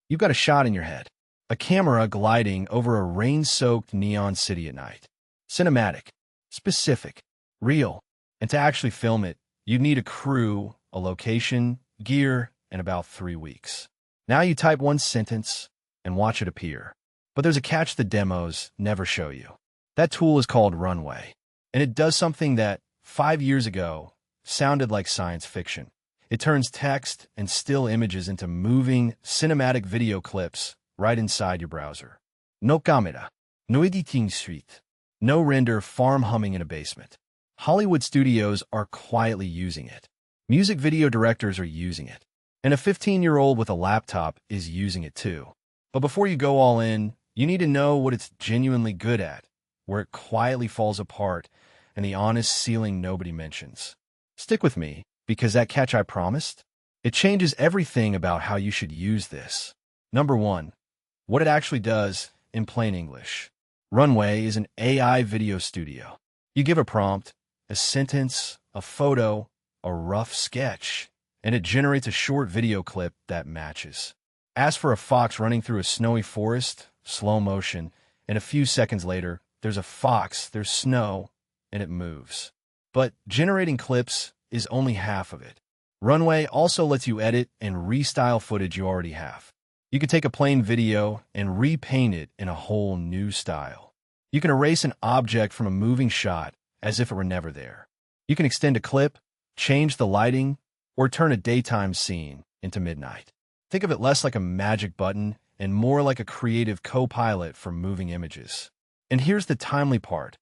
You've got a shot in your head. A camera gliding over a rain-soaked neon city at night. Cinematic, specific, real. And to actually film it, you'd need a crew, a location, gear, and about 3 weeks. Now you type one sentence and watch it appear. But there's a catch the demos never show you. That tool is called Runway, and it does something that 5 years ago sounded like science fiction. It turns text and still images into moving, cinematic video clips right inside your browser. No camera, no editing suite, no render farm humming in a basement. Hollywood studios are quietly using it. Music video directors are using it. And a 15-year-old with a laptop is using it too. But before you go all in, you need to know what it's genuinely good at, where it quietly falls apart, and the honest ceiling nobody mentions. Stick with me, because that catch I promised, it changes everything about how you should use this. Number 1, what it actually does in plain English. Runway is an AI video studio. You give a prompt, a sentence, a photo, a rough sketch, and it generates a short video clip that matches. Ask for a fox running through a snowy forest, slow motion, and a few seconds later, there's a fox, there's snow, and it moves. But generating clips is only half of it. Runway also lets you edit and restyle footage you already have. You can take a plain video and repaint it in a whole new style. You can erase an object from a moving shot as if it were never there. You can extend a clip, change the lighting, or turn a daytime scene into midnight. Think of it less like a magic button and more like a creative co-pilot for moving images. And here's the timely part.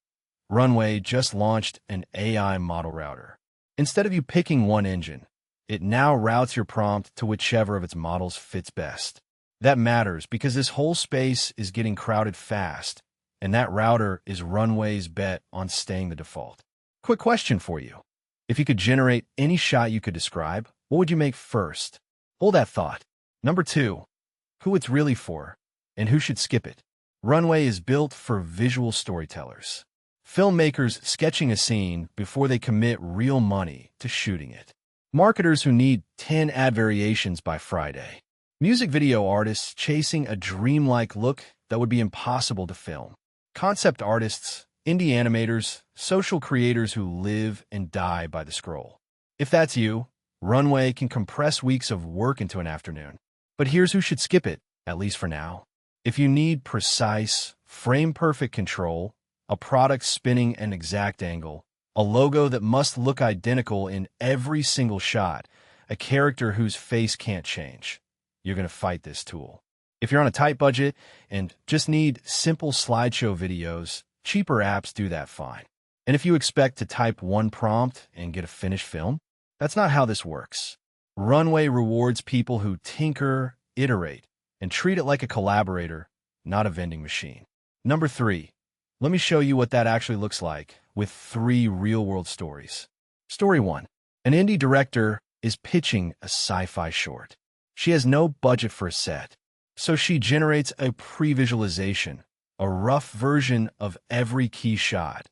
Runway just launched an AI model router. Instead of you picking one engine, it now routes your prompt to whichever of its models fits best. That matters because this whole space is getting crowded fast, and that router is Runway's bet on staying the default. Quick question for you. If you could generate any shot you could describe, what would you make first? Hold that thought. Number 2, who it's really for, and who should skip it. Runway is built for visual storytellers. Filmmakers sketching a scene before they commit real money to shooting it. Marketers who need 10 ad variations by Friday. Music video artists chasing a dreamlike look that would be impossible to film. Concept artists, indie animators, social creators who live and die by the scroll. If that's you, Runway can compress weeks of work into an afternoon. But here's who should skip it, at least for now. If you need precise, frame-perfect control, a product spinning an exact angle, a logo that must look identical in every single shot, a character whose face can't change, you're going to fight this tool. If you're on a tight budget and just need simple slideshow videos, cheaper apps do that fine. And if you expect to type one prompt and get a finished film, that's not how this works. Runway rewards people who tinker, iterate, and treat it like a collaborator, not a vending machine. Number 3. Let me show you what that actually looks like with 3 real-world stories. Story 1. An indie director is pitching a sci-fi short. She has no budget for a set, so she generates a pre-visualization, a rough version of every key shot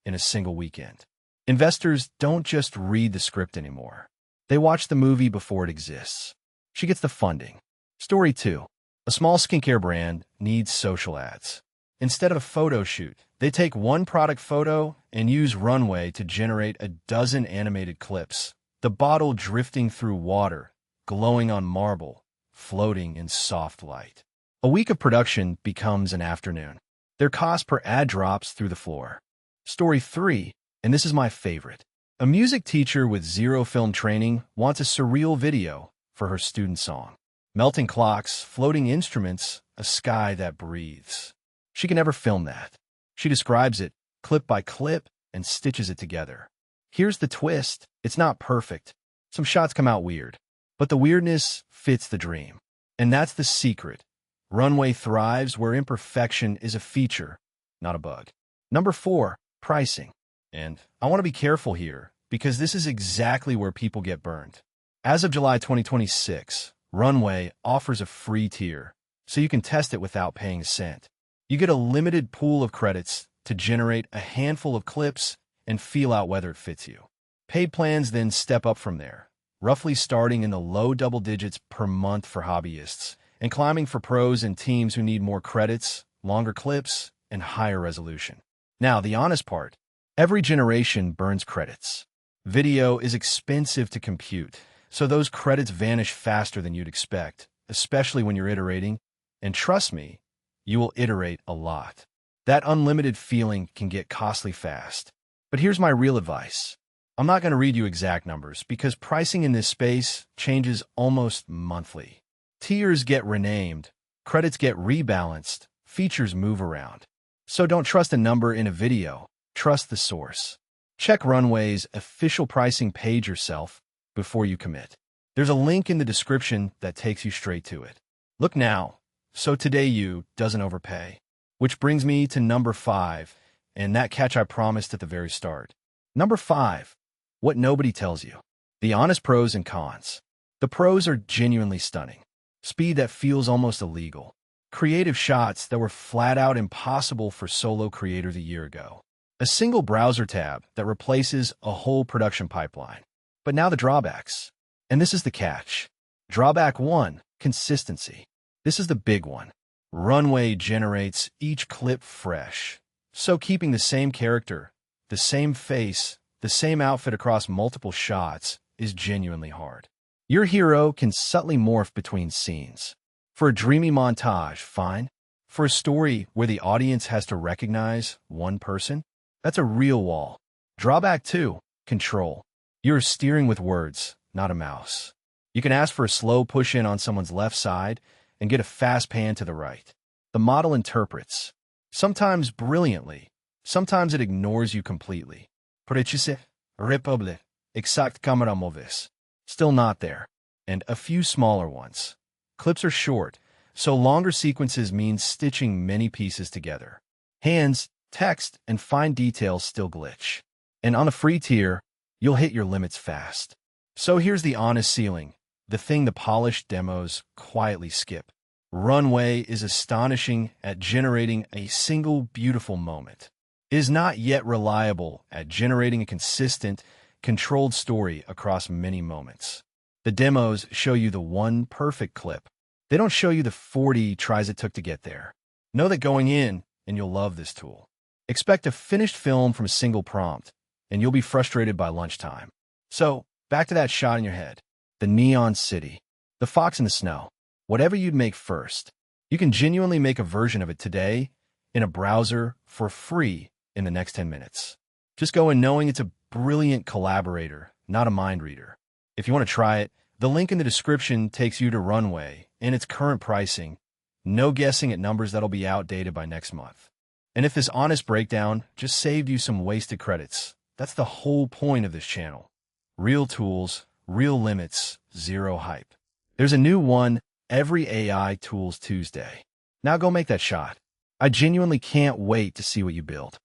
in a single weekend. Investors don't just read the script anymore. They watch the movie before it exists. She gets the funding. Story 2. A small skincare brand needs social ads. Instead of a photo shoot, they take one product photo and use Runway to generate a dozen animated clips. The bottle drifting through water, glowing on marble, floating in soft light. A week of production becomes an afternoon. Their cost per ad drops through the floor. Story 3, and this is my favorite. A music teacher with 0 film training wants a surreal video for her student song. Melting clocks, floating instruments, a sky that breathes. She can never film that. She describes it, clip by clip, and stitches it together. Here's the twist. It's not perfect. Some shots come out weird. But the weirdness fits the dream. And that's the secret. Runway thrives where imperfection is a feature, not a bug. Number 4, pricing. And I want to be careful here, because this is exactly where people get burned. As of July 2026, Runway offers a free tier, so you can test it without paying a cent. You get a limited pool of credits to generate a handful of clips and feel out whether it fits you. Paid plans then step up from there, roughly starting in the low double digits per month for hobbyists and climbing for pros and teams who need more credits, longer clips, and higher resolution. Now, the honest part. Every generation burns credits. Video is expensive to compute, so those credits vanish faster than you'd expect, especially when you're iterating. And trust me, you will iterate a lot. That unlimited feeling can get costly fast. But here's my real advice. I'm not going to read you exact numbers because pricing in this space changes almost monthly. Tiers get renamed, credits get rebalanced, features move around. So don't trust a number in a video, trust the source. Check Runway's official pricing page yourself before you commit. There's a link in the description that takes you straight to it. Look now, so today you doesn't overpay. Which brings me to number 5, and that catch I promised at the very start. Number 5, what nobody tells you. The honest pros and cons. The pros are genuinely stunning. Speed that feels almost illegal. Creative shots that were flat out impossible for solo creators a year ago. A single browser tab that replaces a whole production pipeline. But now the drawbacks. And this is the catch. Drawback 1, consistency. This is the big one. Runway generates each clip fresh. So keeping the same character, the same face, the same outfit across multiple shots is genuinely hard. Your hero can subtly morph between scenes. For a dreamy montage, fine. For a story where the audience has to recognize one person, that's a real wall. Drawback 2, control. You're steering with words, not a mouse. You can ask for a slow push-in on someone's left side and get a fast pan to the right. The model interprets, sometimes brilliantly, sometimes it ignores you completely. Precise, republic, exact camera moves. Still not there. And a few smaller ones. Clips are short, so longer sequences mean stitching many pieces together. Hands, text, and fine details still glitch. And on a free tier, you'll hit your limits fast. So here's the honest ceiling, the thing the polished demos quietly skip. Runway is astonishing at generating a single beautiful moment. It is not yet reliable at generating a consistent, controlled story across many moments. The demos show you the one perfect clip. They don't show you the 40 tries it took to get there. Know that going in, and you'll love this tool. Expect a finished film from a single prompt, and you'll be frustrated by lunchtime. So, back to that shot in your head. The neon city. The fox in the snow. Whatever you'd make first, you can genuinely make a version of it today in a browser for free in the next 10 minutes. Just go in knowing it's a brilliant collaborator, not a mind reader. If you want to try it, the link in the description takes you to Runway and its current pricing. No guessing at numbers that'll be outdated by next month. And if this honest breakdown just saved you some wasted credits, that's the whole point of this channel. Real tools, real limits, zero hype. There's a new one every AI Tools Tuesday. Now go make that shot. I genuinely can't wait to see what you build.